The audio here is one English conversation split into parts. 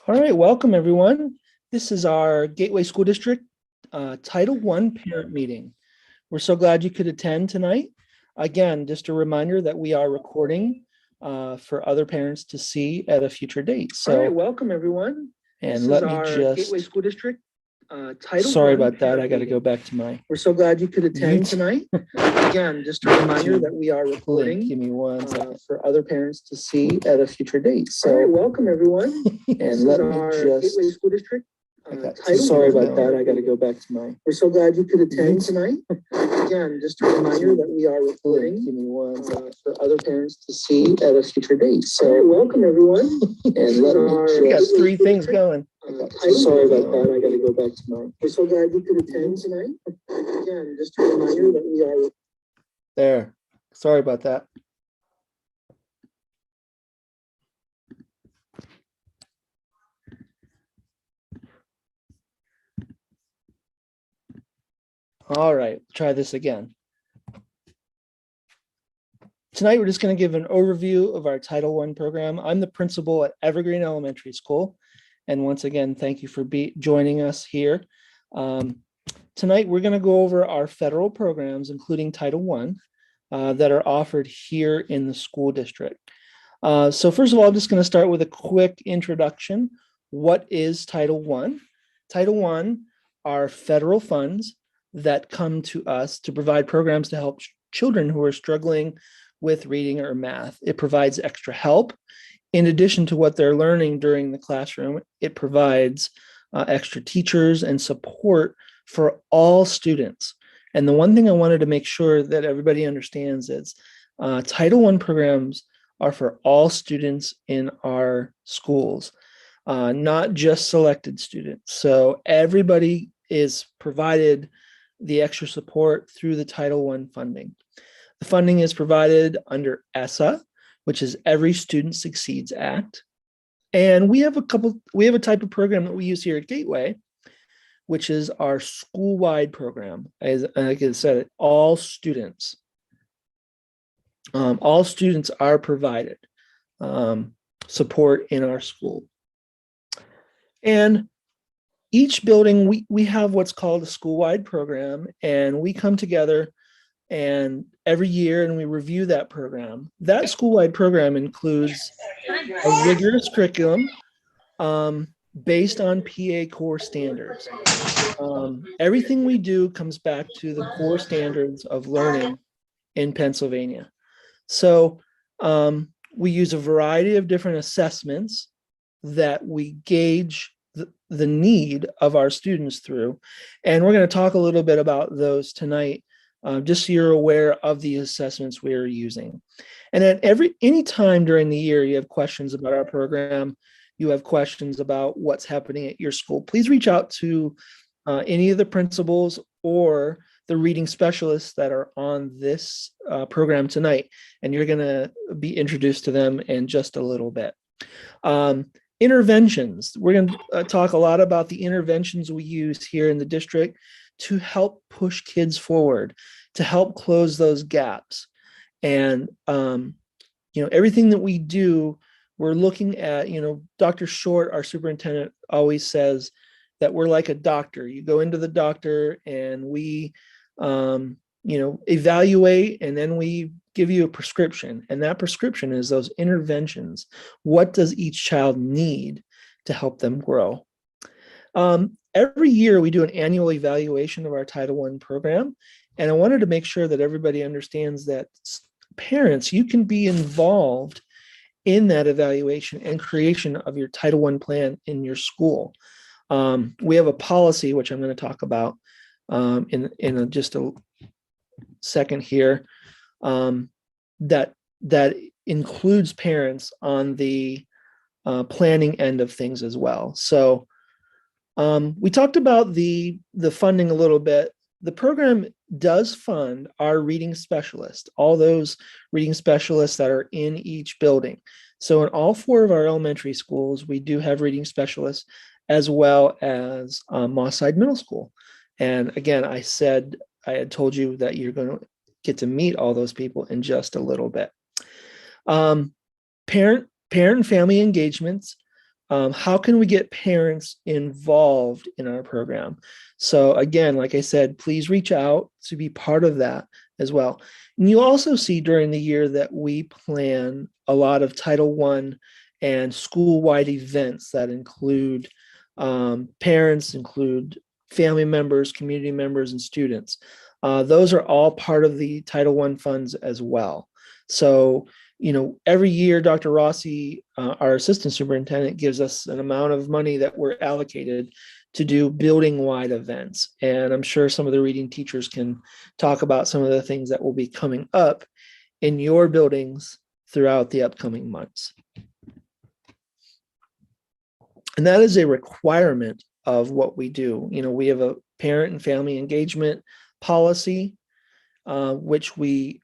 All right, welcome everyone. This is our Gateway School District Title I parent meeting. We're so glad you could attend tonight. Again, just a reminder that we are recording for other parents to see at a future date. So, all right, welcome everyone. And let me just Gateway School District Title Sorry about that. I got to go back to my. We're so glad you could attend tonight. Again, just a reminder that we are recording. Give me one second for other parents to see at a future date. So, all right, welcome everyone. And let me just. Gateway School District. Sorry about that. I got to go back to my. We're so glad you could attend tonight. Again, just a reminder that we are recording. Give me one for other parents to see at a future date. So, all right, welcome everyone. And let me just. We got three things going. Sorry about that. I got to go back to mine. We're so glad you could attend tonight. Again, just a reminder that we are. There. Sorry about that. All right, try this again. Tonight, we're just going to give an overview of our Title I program. I'm the principal at Evergreen Elementary School. And once again, thank you for joining us here. Tonight, we're going to go over our federal programs, including Title I, that are offered here in the school district. So first of all, I'm just going to start with a quick introduction. What is Title I? Title I are federal funds that come to us to provide programs to help children who are struggling with reading or math. It provides extra help. In addition to what they're learning during the classroom, it provides extra teachers and support for all students. And the one thing I wanted to make sure that everybody understands is Title I programs are for all students in our schools, not just selected students. So everybody is provided the extra support through the Title I funding. The funding is provided under ESSA, which is Every Student Succeeds Act. And we have a type of program that we use here at Gateway, which is our Schoolwide Program. As like I said, all students are provided support in our school. And each building, we have what's called a Schoolwide Program, and we come together and every year and we review that program. That Schoolwide Program includes a rigorous curriculum based on PA core standards. Everything we do comes back to the core standards of learning in Pennsylvania. So we use a variety of different assessments that we gauge the need of our students through. And we're going to talk a little bit about those tonight, just so you're aware of the assessments we are using. And at any time during the year, you have questions about our program, you have questions about what's happening at your school, please reach out to any of the principals or the reading specialists that are on this program tonight, and you're going to be introduced to them in just a little bit. Interventions. We're going to talk a lot about the interventions we use here in the district to help push kids forward, to help close those gaps. And, everything that we do, we're looking at, Dr. Short, our superintendent, always says that we're like a doctor. You go into the doctor and we, evaluate, and then we give you a prescription. And that prescription is those interventions. What does each child need to help them grow? Every year we do an annual evaluation of our Title I program. And I wanted to make sure that everybody understands that parents, you can be involved in that evaluation and creation of your Title I plan in your school. We have a policy, which I'm going to talk about in just a second here, that includes parents on the planning end of things as well. So we talked about the funding a little bit. The program does fund our reading specialists, all those reading specialists that are in each building. So in all 4 of our elementary schools, we do have reading specialists, as well as Moss Side Middle School. And again, I had told you that you're going to get to meet all those people in just a little bit. Parent and family engagements. how can we get parents involved in our program? So again, like I said, please reach out to be part of that as well. And you'll also see during the year that we plan a lot of Title I and school-wide events that include parents, include family members, community members, and students. Those are all part of the Title I funds as well. So, every year, Dr. Rossi, our assistant superintendent, gives us an amount of money that we're allocated to do building-wide events. And I'm sure some of the reading teachers can talk about some of the things that will be coming up in your buildings throughout the upcoming months. And that is a requirement of what we do. We have a parent and family engagement policy, which we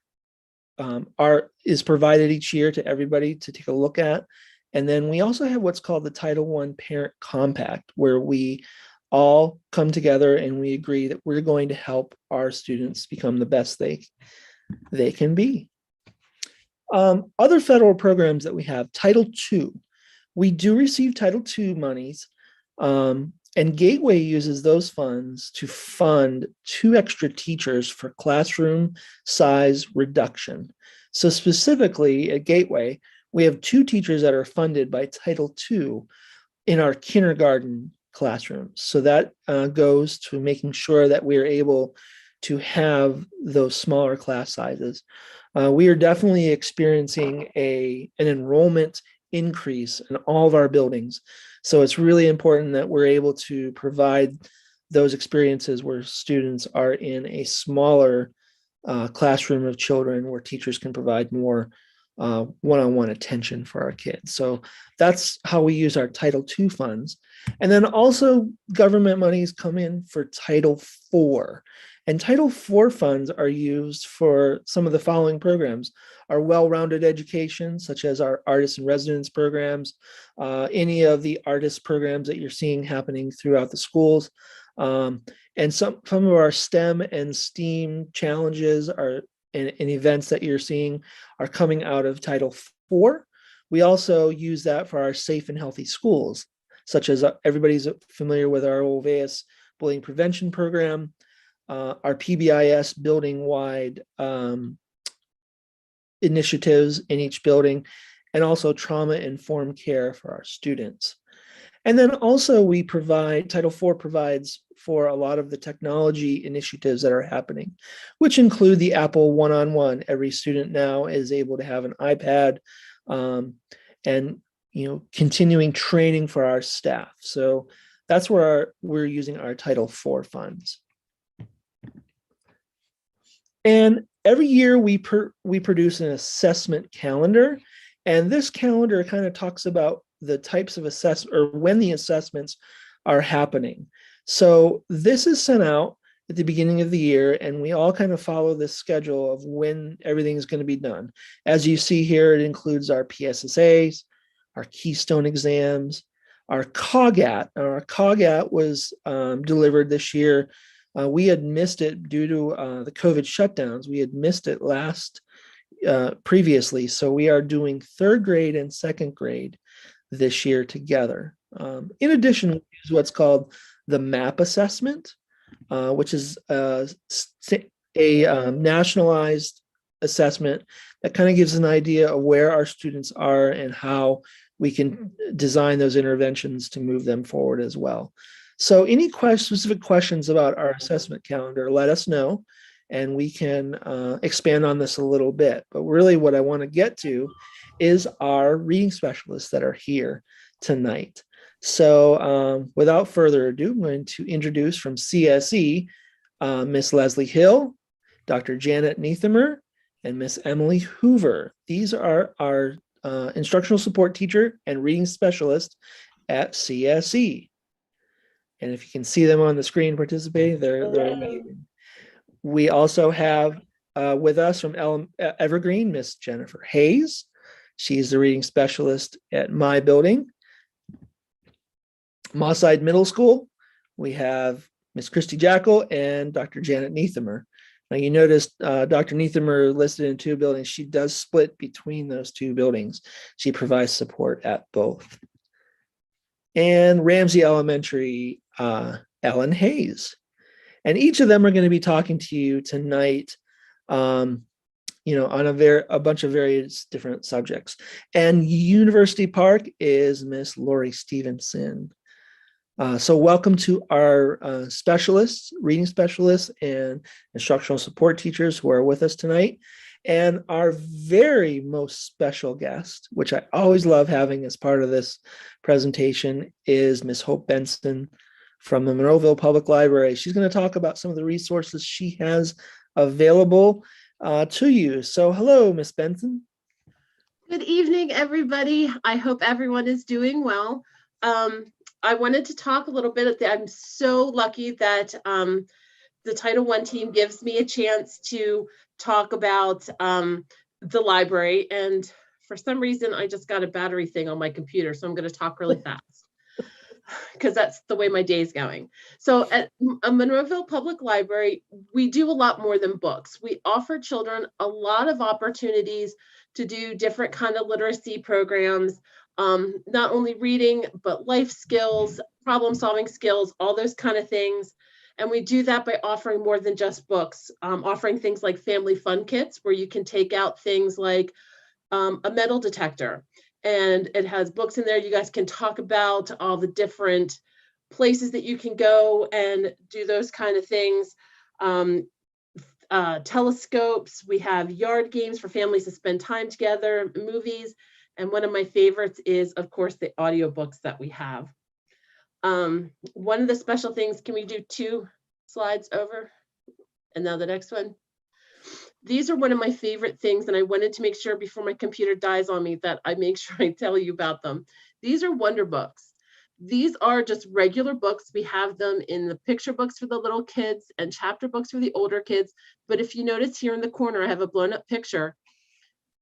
is provided each year to everybody to take a look at. And then we also have what's called the Title I Parent Compact, where we all come together and we agree that we're going to help our students become the best they can be. Other federal programs that we have, Title II. We do receive Title II monies, and Gateway uses those funds to fund 2 extra teachers for classroom size reduction. So specifically at Gateway, we have 2 teachers that are funded by Title II in our kindergarten classrooms. So that goes to making sure that we are able to have those smaller class sizes. We are definitely experiencing an enrollment increase in all of our buildings. So it's really important that we're able to provide those experiences where students are in a smaller classroom of children, where teachers can provide more one-on-one attention for our kids. So that's how we use our Title II funds. And then also government monies come in for Title IV. And Title IV funds are used for some of the following programs: our well-rounded education, such as our artists in residence programs, any of the artist programs that you're seeing happening throughout the schools. And some of our STEM and STEAM challenges and events that you're seeing are coming out of Title IV. We also use that for our safe and healthy schools, such as everybody's familiar with our OVAS bullying prevention program, our PBIS building-wide initiatives in each building, and also trauma-informed care for our students. And then also we provide, Title IV provides for a lot of the technology initiatives that are happening, which include the Apple One-on-One. Every student now is able to have an iPad, and continuing training for our staff. So that's where we're using our Title IV funds. And every year we produce an assessment calendar, and this calendar kind of talks about the types of assessment, or when the assessments are happening. So this is sent out at the beginning of the year, and we all kind of follow this schedule of when everything is going to be done. As you see here, it includes our PSSAs, our Keystone exams, our COGAT. Our COGAT was delivered this year. We had missed it due to the COVID shutdowns. We had missed it previously. So we are doing 3rd grade and 2nd grade this year together. In addition, we use what's called the MAP assessment, which is a nationalized assessment that kind of gives an idea of where our students are and how we can design those interventions to move them forward as well. So any specific questions about our assessment calendar, let us know, and we can expand on this a little bit. But really what I want to get to is our reading specialists that are here tonight. So without further ado, I'm going to introduce from CSE, Miss Leslie Hill, Dr. Janet Niethemer, and Miss Emily Hoover. These are our instructional support teacher and reading specialist at CSE. And if you can see them on the screen participating, they're amazing. We also have with us from Evergreen, Miss Jennifer Hayes. She's the reading specialist at my building. Mosside Middle School, we have Miss Christy Jackal and Dr. Janet Niethemer. Now you notice Dr. Niethemer listed in 2 buildings. She does split between those 2 buildings. She provides support at both. and Ramsey Elementary, Ellen Hayes. And each of them are going to be talking to you tonight, on a bunch of various different subjects. And University Park is Miss Laurie Stevenson. So welcome to our specialists, reading specialists, and instructional support teachers who are with us tonight. And our very most special guest, which I always love having as part of this presentation, is Miss Hope Benson from the Monroeville Public Library. She's going to talk about some of the resources she has available to you. So hello, Miss Benson. Good evening, everybody. I hope everyone is doing well. I wanted to talk a little bit. I'm so lucky that the Title I team gives me a chance to talk about the library. And for some reason, I just got a battery thing on my computer, so I'm going to talk really fast because that's the way my day's going. So at Monroeville Public Library, we do a lot more than books. We offer children a lot of opportunities to do different kind of literacy programs, not only reading, but life skills, problem solving skills, all those kind of things. And we do that by offering more than just books, offering things like family fun kits, where you can take out things like a metal detector. And it has books in there. You guys can talk about all the different places that you can go and do those kind of things. Telescopes, we have yard games for families to spend time together, movies, and one of my favorites is, of course, the audiobooks that we have. One of the special things, can we do 2 slides over? And now the next one. These are one of my favorite things, and I wanted to make sure before my computer dies on me that I make sure I tell you about them. These are Wonder Books. These are just regular books. We have them in the picture books for the little kids and chapter books for the older kids. But if you notice here in the corner, I have a blown up picture.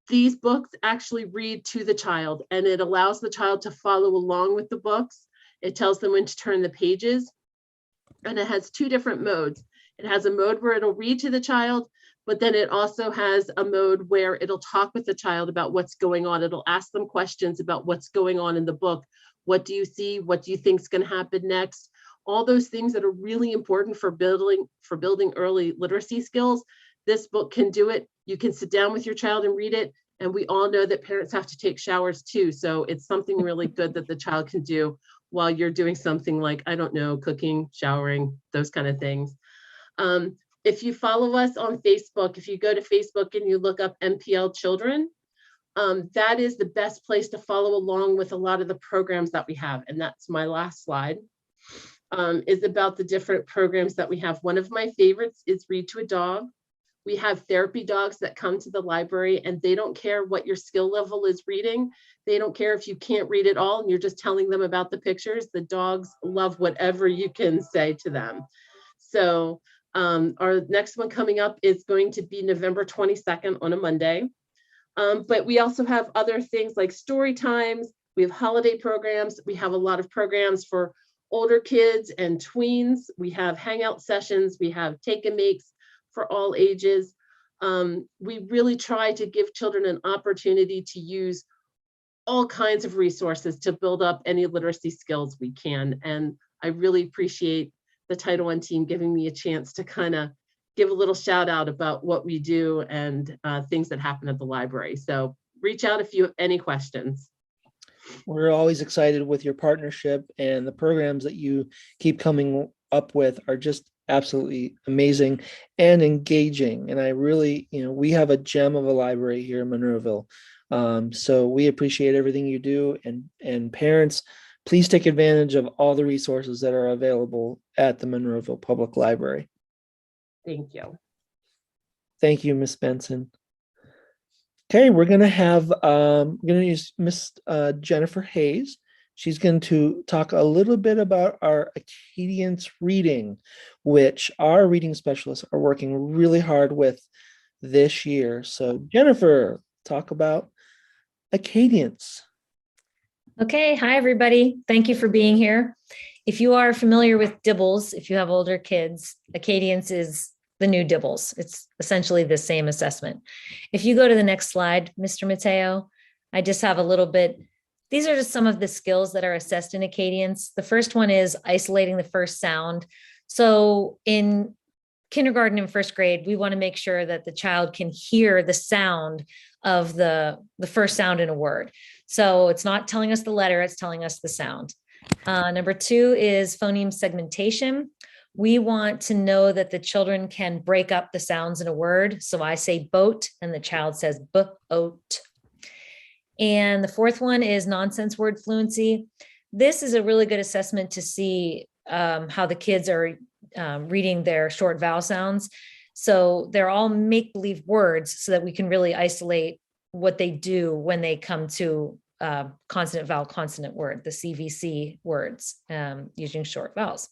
These books actually read to the child, and it allows the child to follow along with the books. It tells them when to turn the pages, and it has 2 different modes. It has a mode where it'll read to the child, but then it also has a mode where it'll talk with the child about what's going on. It'll ask them questions about what's going on in the book. What do you see? What do you think is going to happen next? All those things that are really important for building early literacy skills. This book can do it. You can sit down with your child and read it. And we all know that parents have to take showers too. So it's something really good that the child can do while you're doing something like, I don't know, cooking, showering, those kind of things. If you follow us on Facebook, if you go to Facebook and you look up MPL Children, that is the best place to follow along with a lot of the programs that we have. And that's my last slide, is about the different programs that we have. One of my favorites is Read to a Dog. We have therapy dogs that come to the library, and they don't care what your skill level is reading. They don't care if you can't read at all and you're just telling them about the pictures. The dogs love whatever you can say to them. So our next one coming up is going to be November 22nd on a Monday. But we also have other things like story times. We have holiday programs. We have a lot of programs for older kids and tweens. We have hangout sessions. We have take and makes for all ages. We really try to give children an opportunity to use all kinds of resources to build up any literacy skills we can. And I really appreciate the Title I team giving me a chance to kind of give a little shout out about what we do and things that happen at the library. So reach out if you have any questions. We're always excited with your partnership, and the programs that you keep coming up with are just absolutely amazing and engaging. And I really, we have a gem of a library here in Monroeville. So we appreciate everything you do, and parents, please take advantage of all the resources that are available at the Monroeville Public Library. Thank you. Thank you, Miss Benson. Okay, we're going to use Miss Jennifer Hayes. She's going to talk a little bit about our Acadience reading, which our reading specialists are working really hard with this year. So Jennifer, talk about Acadience. Okay, hi everybody. Thank you for being here. If you are familiar with Dibbles, if you have older kids, Acadience is the new Dibbles. It's essentially the same assessment. If you go to the next slide, Mr. Mateo, I just have a little bit These are just some of the skills that are assessed in Acadience. The first one is isolating the first sound. So in kindergarten and first grade, we want to make sure that the child can hear the sound of the first sound in a word. So it's not telling us the letter, it's telling us the sound. Number 2 is phoneme segmentation. We want to know that the children can break up the sounds in a word. So I say boat and the child says boat. And the 4th one is nonsense word fluency. This is a really good assessment to see how the kids are reading their short vowel sounds. So they're all make-believe words so that we can really isolate what they do when they come to consonant vowel consonant word, the CVC words, using short vowels.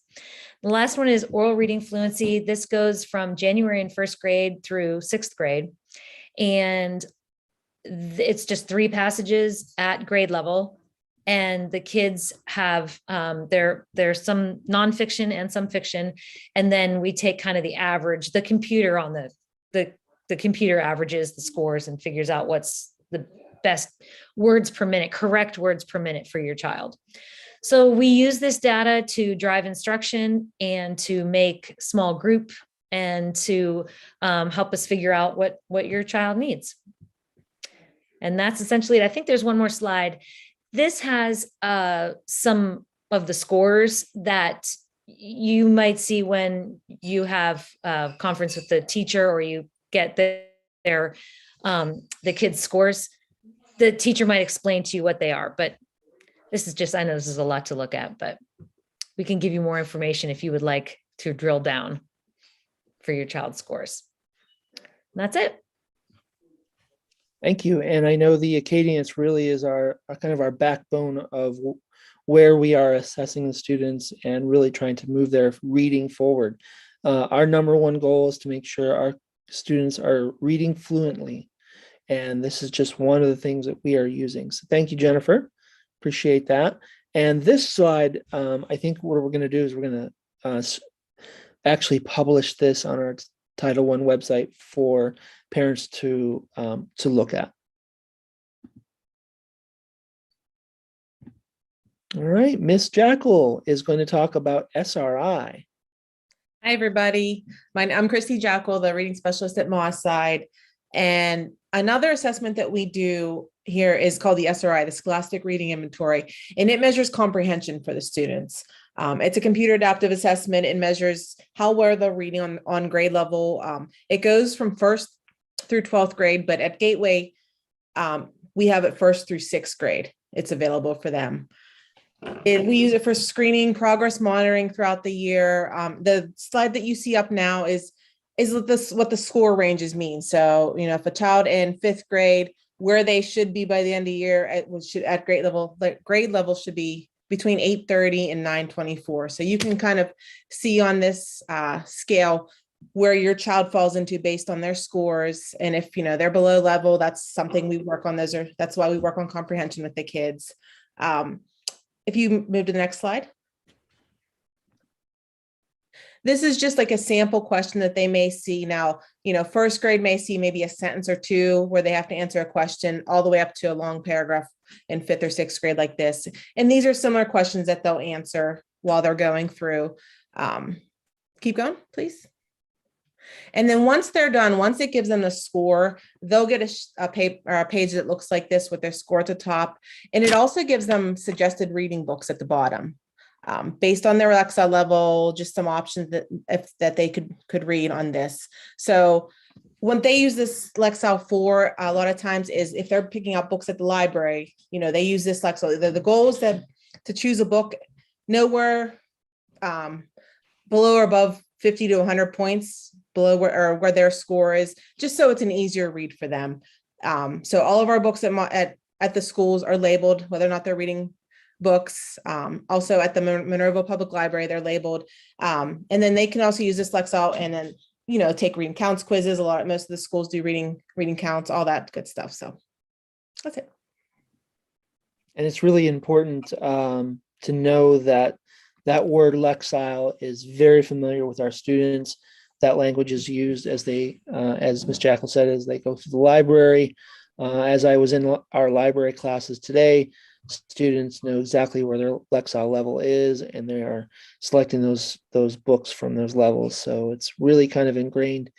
The last one is oral reading fluency. This goes from January in first grade through 6th grade. And it's just 3 passages at grade level. And the kids have there's some nonfiction and some fiction. And then we take kind of the average, the computer on the computer averages the scores and figures out what's the best words per minute, correct words per minute for your child. So we use this data to drive instruction and to make small group and to help us figure out what your child needs. And that's essentially it. I think there's one more slide. This has some of the scores that you might see when you have a conference with the teacher or you get the kids' scores. The teacher might explain to you what they are, but this is just, I know this is a lot to look at, but we can give you more information if you would like to drill down for your child's scores. And that's it. Thank you. And I know the Acadience really is our kind of our backbone of where we are assessing the students and really trying to move their reading forward. Our number one goal is to make sure our students are reading fluently. And this is just one of the things that we are using. So thank you, Jennifer. Appreciate that. And this slide, I think what we're going to do is we're going to actually publish this on our Title I website for parents to look at. All right, Miss Jackal is going to talk about SRI. Hi, everybody. I'm Christy Jackal, the reading specialist at Mosside. And another assessment that we do here is called the SRI, the Scholastic Reading Inventory, and it measures comprehension for the students. It's a computer adaptive assessment. It measures how well they're reading on grade level. It goes from 1st through 12th grade, but at Gateway, we have it 1st through 6th grade. It's available for them. We use it for screening, progress monitoring throughout the year. The slide that you see up now is what the score ranges mean. So, if a child in 5th grade, where they should be by the end of the year at grade level should be between 830 and 924. So you can kind of see on this scale where your child falls into based on their scores. And if they're below level, that's something we work on. That's why we work on comprehension with the kids. If you move to the next slide. This is just like a sample question that they may see. Now, 1st grade may see maybe a sentence or 2 where they have to answer a question all the way up to a long paragraph in 5th or 6th grade like this. And these are similar questions that they'll answer while they're going through. Keep going, please. And then once they're done, once it gives them the score, they'll get a page that looks like this with their score at the top. And it also gives them suggested reading books at the bottom. Based on their Lexile level, just some options that they could read on this. So when they use this Lexile for, a lot of times is if they're picking up books at the library, they use this Lexile. The goal is to choose a book nowhere below or above 50 to 100 points below where their score is, just so it's an easier read for them. So all of our books at the schools are labeled, whether or not they're reading books. Also at the Monroe Public Library, they're labeled. And then they can also use this Lexile and then, take reading counts quizzes. Most of the schools do reading counts, all that good stuff. So that's it. And it's really important to know that word Lexile is very familiar with our students. That language is used as Ms. Jackal said, as they go through the library. As I was in our library classes today, students know exactly where their Lexile level is, and they are selecting those books from those levels. So it's really kind of ingrained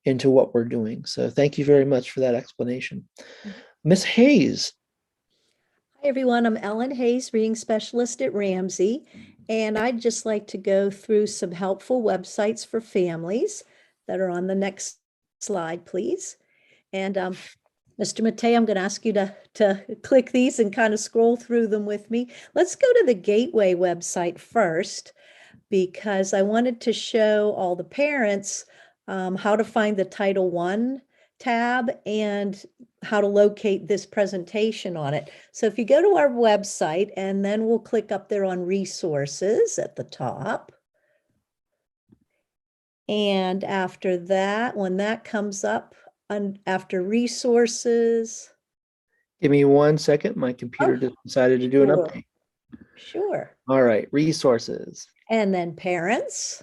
into what we're doing. So thank you very much for that explanation. Miss Hayes. Hi, everyone. I'm Ellen Hayes, reading specialist at Ramsey, and I'd just like to go through some helpful websites for families that are on the next slide, please. And Mr. Matei, I'm going to ask you to click these and kind of scroll through them with me. Let's go to the Gateway website first, because I wanted to show all the parents how to find the Title I tab and how to locate this presentation on it. So if you go to our website, and then we'll click up there on resources at the top. And after that, when that comes up, after resources. Give me 1 second. My computer just decided to do an Sure. update. Sure. All right, resources. And then parents.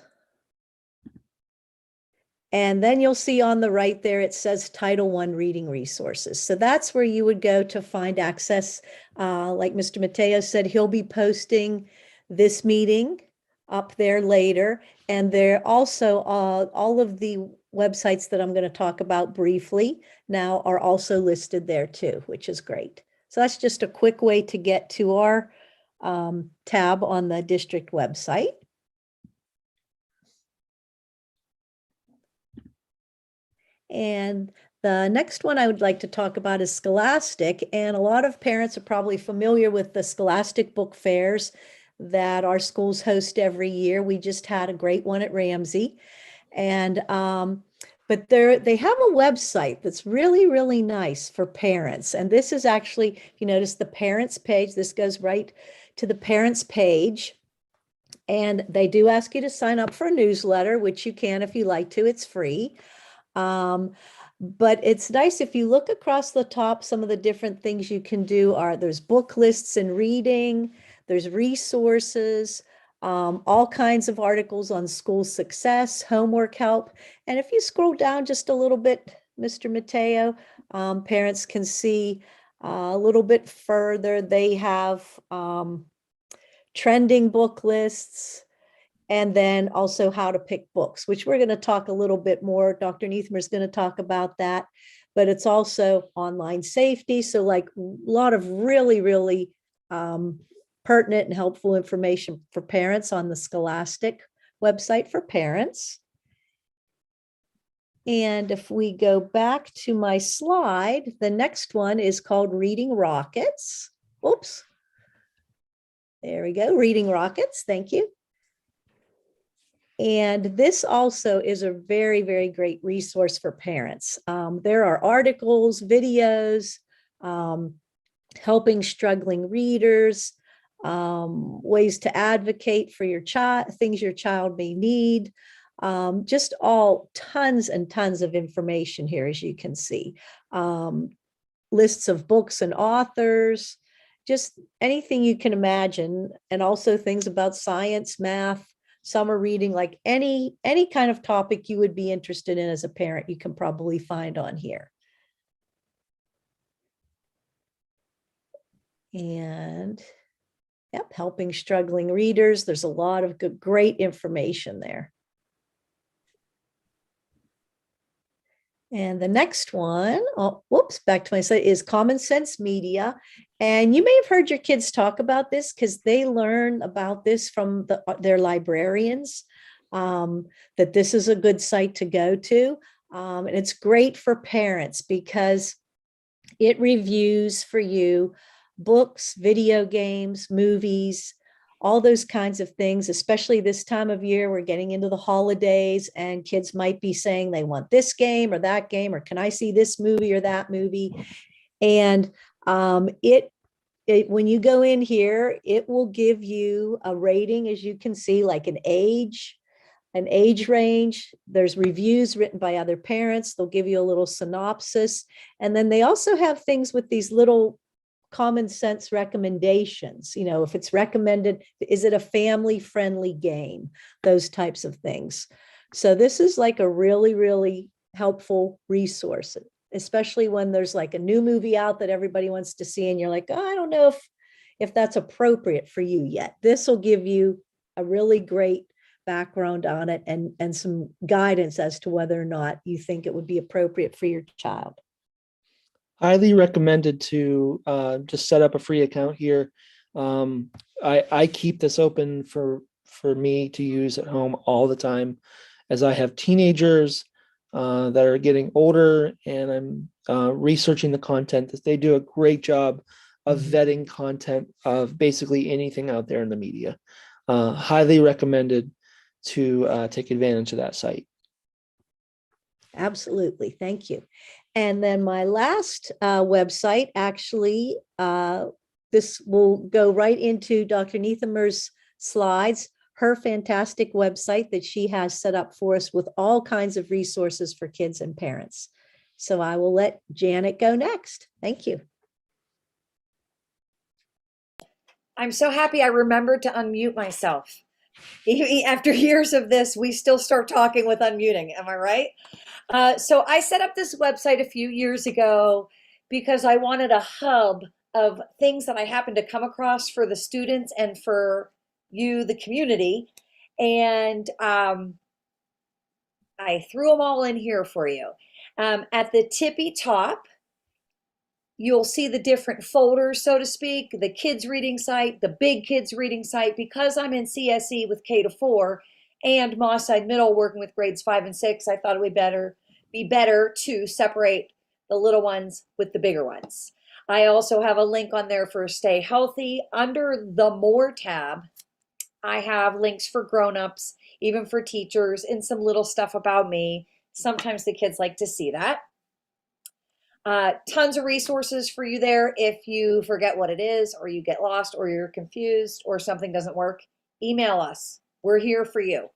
And then you'll see on the right there, it says Title I reading resources. So that's where you would go to find access. Like Mr. Mateo said, he'll be posting this meeting up there later. And there also, all of the websites that I'm going to talk about briefly now are also listed there too, which is great. So that's just a quick way to get to our tab on the district website. And the next one I would like to talk about is Scholastic. And a lot of parents are probably familiar with the Scholastic book fairs that our schools host every year. We just had a great one at Ramsey. And but they have a website that's really, really nice for parents. And this is actually, if you notice the parents page, this goes right to the parents page. And they do ask you to sign up for a newsletter, which you can if you like to, it's free. But it's nice if you look across the top, some of the different things you can do are there's book lists and reading, there's resources, all kinds of articles on school success, homework help. And if you scroll down just a little bit, Mr. Mateo, parents can see a little bit further. They have trending book lists, and then also how to pick books, which we're going to talk a little bit more. Dr. Niethemer is going to talk about that, but it's also online safety. So like a lot of really, really pertinent and helpful information for parents on the Scholastic website for parents. And if we go back to my slide, the next one is called Reading Rockets. Oops. There we go, Reading Rockets. Thank you. And this also is a very, very great resource for parents. There are articles, videos, helping struggling readers, ways to advocate for your child, things your child may need, just all tons and tons of information here, as you can see. Lists of books and authors, just anything you can imagine, and also things about science, math, summer reading, like any kind of topic you would be interested in as a parent, you can probably find on here. And yep, helping struggling readers. There's a lot of good, great information there. And the next one, oh, whoops, back to my site, is Common Sense Media. And you may have heard your kids talk about this because they learn about this from their librarians, that this is a good site to go to. And it's great for parents because it reviews for you books, video games, movies, all those kinds of things, especially this time of year. We're getting into the holidays and kids might be saying they want this game or that game, or can I see this movie or that movie? And when you go in here, it will give you a rating, as you can see, like an age range. There's reviews written by other parents. They'll give you a little synopsis. And then they also have things with these little common sense recommendations. You know, if it's recommended, is it a family friendly game? Those types of things. So this is like a really, really helpful resource. especially when there's like a new movie out that everybody wants to see and you're like, oh, I don't know if that's appropriate for you yet. This will give you a really great background on it and some guidance as to whether or not you think it would be appropriate for your child. Highly recommended to just set up a free account here. I keep this open for me to use at home all the time, as I have teenagers that are getting older, and I'm researching the content. That they do a great job of vetting content of basically anything out there in the media. Highly recommended to take advantage of that site. Absolutely. Thank you. And then my last website, actually, this will go right into Dr. Niethemer's slides, her fantastic website that she has set up for us with all kinds of resources for kids and parents. So I will let Janet go next. Thank you. I'm so happy I remembered to unmute myself. After years of this, we still start talking with unmuting. Am I right? So I set up this website a few years ago because I wanted a hub of things that I happened to come across for the students and for you, the community. And I threw them all in here for you. At the tippy top, you'll see the different folders, so to speak, the kids reading site, the big kids reading site. Because I'm in CSE with K to 4 and Mosside Middle working with grades 5 and 6, I thought it would be better to separate the little ones with the bigger ones. I also have a link on there for Stay Healthy. Under the More tab, I have links for grown-ups, even for teachers, and some little stuff about me. Sometimes the kids like to see that. Tons of resources for you there. If you forget what it is, or you get lost, or you're confused, or something doesn't work, email us. We're here for you.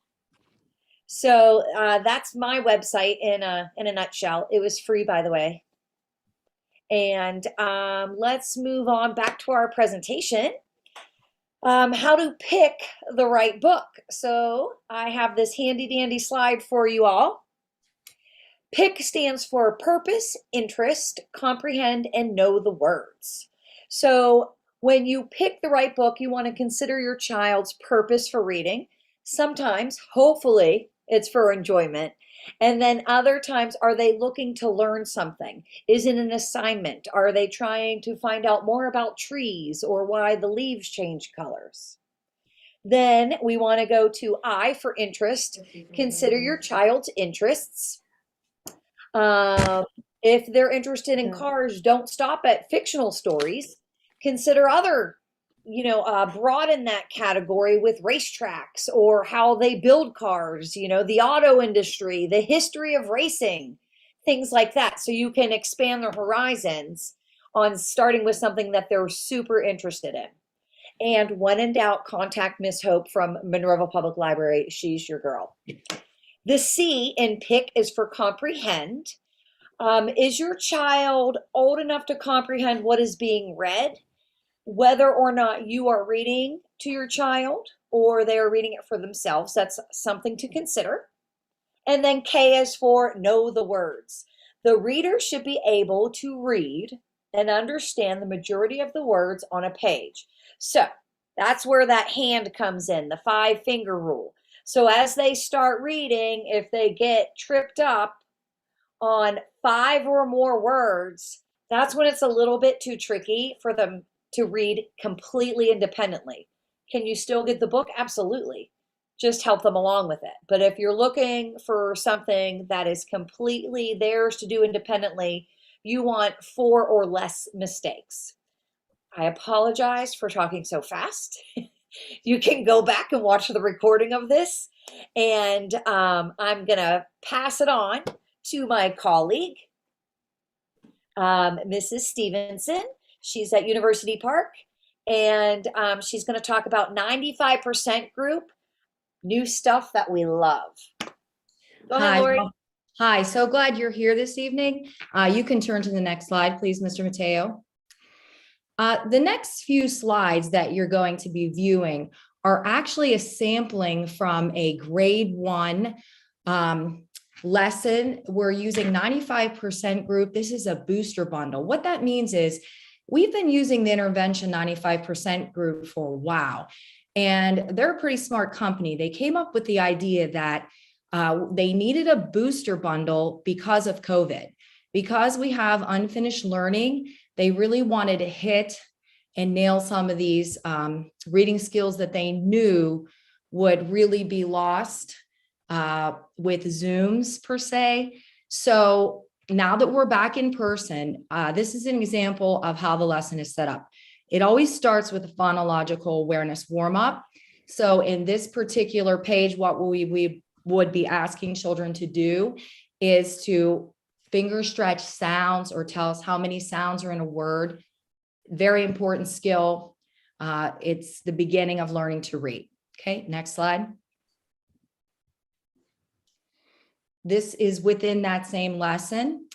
So that's my website in a nutshell. It was free, by the way. And let's move on back to our presentation. How to pick the right book. So I have this handy dandy slide for you all. PIC stands for purpose, interest, comprehend, and know the words. So when you pick the right book, you want to consider your child's purpose for reading. Sometimes, hopefully, it's for enjoyment. And then other times, are they looking to learn something? Is it an assignment? Are they trying to find out more about trees or why the leaves change colors? Then we want to go to I for interest. Consider your child's interests. If they're interested in cars, don't stop at fictional stories. Consider other, broaden that category with racetracks or how they build cars, the auto industry, the history of racing, things like that. So you can expand their horizons on starting with something that they're super interested in. And when in doubt, contact Miss Hope from Monroe Public Library. She's your girl. The C in PIC is for comprehend. Is your child old enough to comprehend what is being read, whether or not you are reading to your child or they are reading it for themselves? That's something to consider. And then K is for know the words. The reader should be able to read and understand the majority of the words on a page. So that's where that hand comes in, the 5-finger rule. So as they start reading, if they get tripped up on 5 or more words, that's when it's a little bit too tricky for them to read completely independently. Can you still get the book? Absolutely. Just help them along with it. But if you're looking for something that is completely theirs to do independently, you want 4 or less mistakes. I apologize for talking so fast. You can go back and watch the recording of this. And I'm going to pass it on to my colleague, Mrs. Stevenson. She's at University Park, and she's going to talk about 95% group, new stuff that we love. Go ahead, Laurie. Hi, so glad you're here this evening. You can turn to the next slide, please, Mr. Mateo. The next few slides that you're going to be viewing are actually a sampling from a grade 1 lesson, we're using 95% group. This is a booster bundle. What that means is we've been using the intervention 95% group for a while, and they're a pretty smart company. They came up with the idea that they needed a booster bundle because of COVID. Because we have unfinished learning, they really wanted to hit and nail some of these reading skills that they knew would really be lost with Zooms per se. So now that we're back in person, this is an example of how the lesson is set up. It always starts with a phonological awareness warm-up. So in this particular page, what we would be asking children to do is to finger stretch sounds or tell us how many sounds are in a word. Very important skill. It's the beginning of learning to read. Okay, next slide. This is within that same lesson.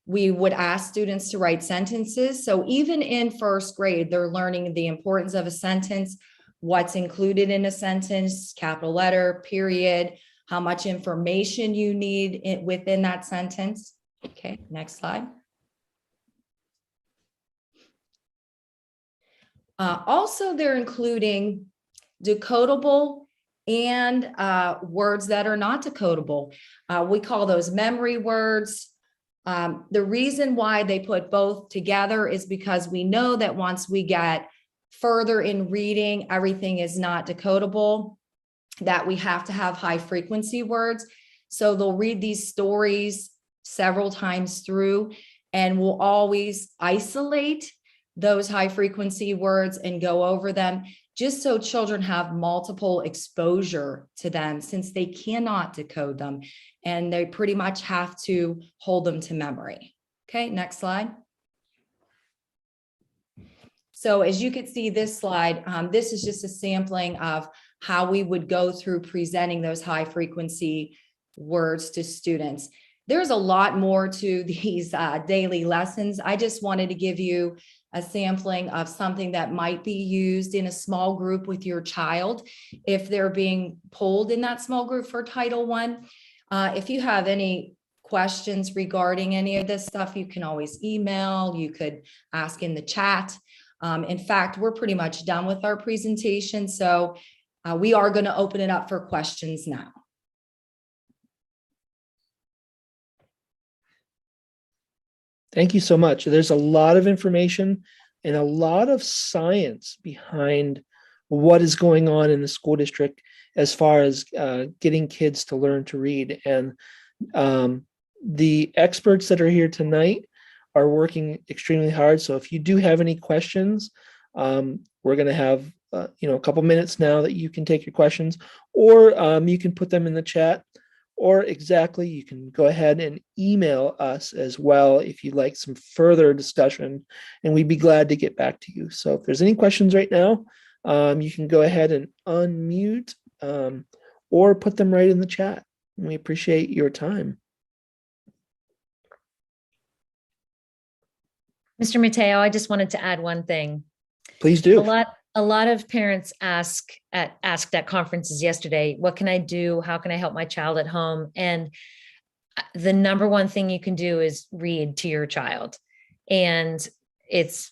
We would ask students to write sentences. So even in first grade, they're learning the importance of a sentence, what's included in a sentence, capital letter, period, how much information you need within that sentence. Okay, next slide. Also, they're including decodable and words that are not decodable. We call those memory words. The reason why they put both together is because we know that once we get further in reading, everything is not decodable, that we have to have high frequency words. So they'll read these stories several times through, and we'll always isolate those high frequency words and go over them, just so children have multiple exposure to them, since they cannot decode them and they pretty much have to hold them to memory. Okay, next slide. So as you can see this slide, this is just a sampling of how we would go through presenting those high frequency words to students. There's a lot more to these daily lessons. I just wanted to give you a sampling of something that might be used in a small group with your child if they're being pulled in that small group for Title I. If you have any questions regarding any of this stuff, you can always email, you could ask in the chat. In fact, we're pretty much done with our presentation, so we are going to open it up for questions now. Thank you so much. There's a lot of information and a lot of science behind what is going on in the school district as far as getting kids to learn to read. And the experts that are here tonight are working extremely hard. So if you do have any questions, we're going to have a couple minutes now that you can take your questions, or you can put them in the chat. Or exactly, you can go ahead and email us as well if you'd like some further discussion, and we'd be glad to get back to you. So if there's any questions right now, you can go ahead and unmute or put them right in the chat. We appreciate your time. Mr. Mateo, I just wanted to add one thing. Please do. A lot of parents asked at conferences yesterday, what can I do? How can I help my child at home? And the number one thing you can do is read to your child. And it's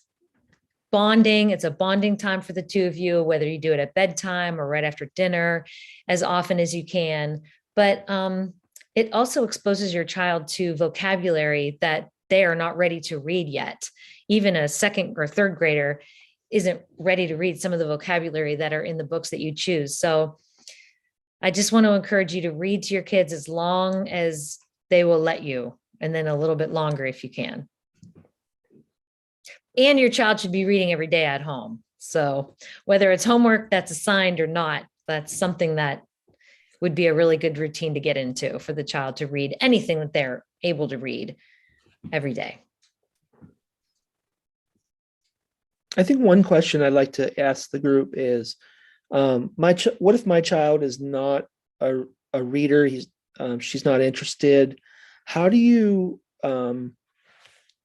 bonding. It's a bonding time for the two of you, whether you do it at bedtime or right after dinner, as often as you can. But it also exposes your child to vocabulary that they are not ready to read yet. Even a second or third grader isn't ready to read some of the vocabulary that are in the books that you choose. So I just want to encourage you to read to your kids as long as they will let you, and then a little bit longer if you can. And your child should be reading every day at home. So whether it's homework that's assigned or not, that's something that would be a really good routine to get into for the child to read anything that they're able to read every day. I think one question I'd like to ask the group is, what if my child is not a reader? She's not interested. How do you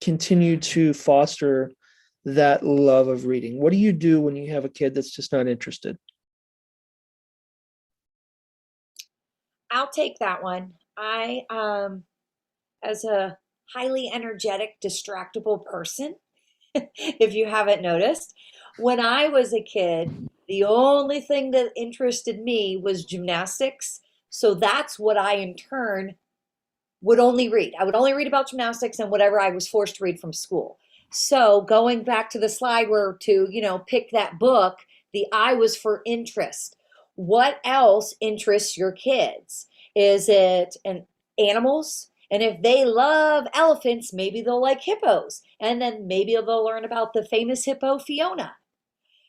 continue to foster that love of reading? What do you do when you have a kid that's just not interested? I'll take that one. I, as a highly energetic, distractible person, if you haven't noticed, when I was a kid, the only thing that interested me was gymnastics. So that's what I, in turn, would only read. I would only read about gymnastics and whatever I was forced to read from school. So going back to the slide where to, pick that book, the I was for interest. What else interests your kids? Is it animals? And if they love elephants, maybe they'll like hippos. And then maybe they'll learn about the famous hippo Fiona.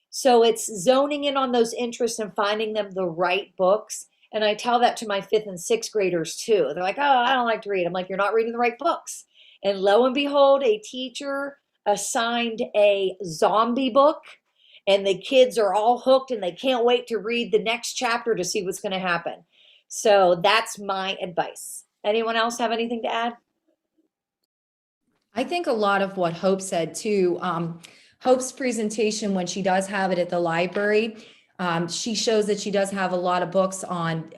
So it's zoning in on those interests and finding them the right books. And I tell that to my 5th and 6th graders too. They're like, oh, I don't like to read. I'm like, you're not reading the right books. And lo and behold, a teacher assigned a zombie book, and the kids are all hooked and they can't wait to read the next chapter to see what's going to happen. So that's my advice. Anyone else have anything to add? I think a lot of what Hope said too, Hope's presentation, when she does have it at the library, she shows that she does have a lot of books on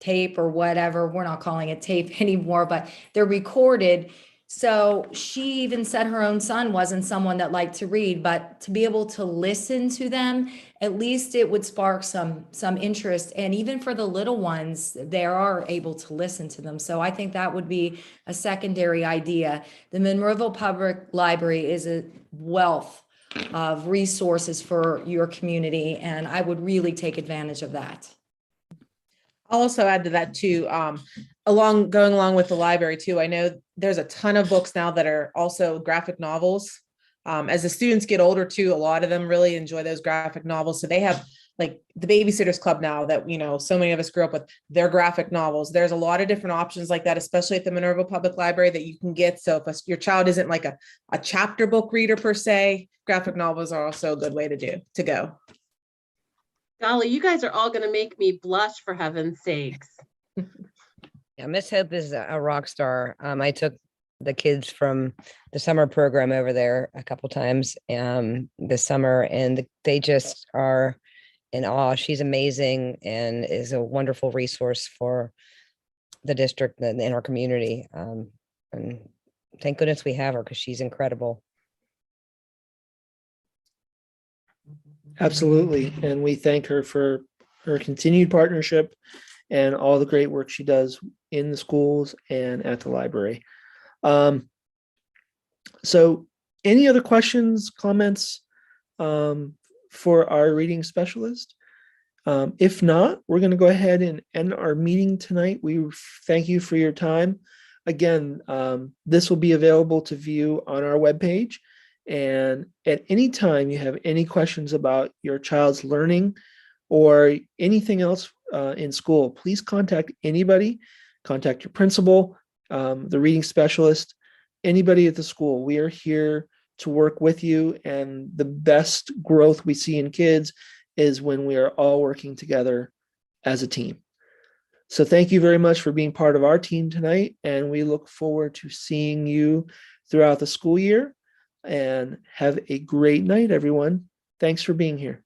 tape or whatever. We're not calling it tape anymore, but they're recorded. So she even said her own son wasn't someone that liked to read, but to be able to listen to them, at least it would spark some interest. And even for the little ones, they are able to listen to them. So I think that would be a secondary idea. The Monroeville Public Library is a wealth of resources for your community, and I would really take advantage of that. I'll also add to that too, going along with the library too. I know there's a ton of books now that are also graphic novels. As the students get older too, a lot of them really enjoy those graphic novels. So they have like the Babysitters Club now that, so many of us grew up with their graphic novels. There's a lot of different options like that, especially at the Monroe Public Library, that you can get. So if your child isn't like a chapter book reader per se, graphic novels are also a good way to go. Golly, you guys are all going to make me blush, for heaven's sakes. Yeah, Miss Hope is a rock star. I took the kids from the summer program over there a couple times this summer, and they just are in awe. She's amazing and is a wonderful resource for the district and in our community. And thank goodness we have her, because she's incredible. Absolutely. And we thank her for her continued partnership and all the great work she does in the schools and at the library. So any other questions, comments for our reading specialist? If not, we're going to go ahead and end our meeting tonight. We thank you for your time. Again, this will be available to view on our webpage. And at any time you have any questions about your child's learning or anything else in school, please contact anybody. Contact your principal, the reading specialist, anybody at the school. We are here to work with you. And the best growth we see in kids is when we are all working together as a team. So thank you very much for being part of our team tonight. And we look forward to seeing you throughout the school year. And have a great night, everyone. Thanks for being here.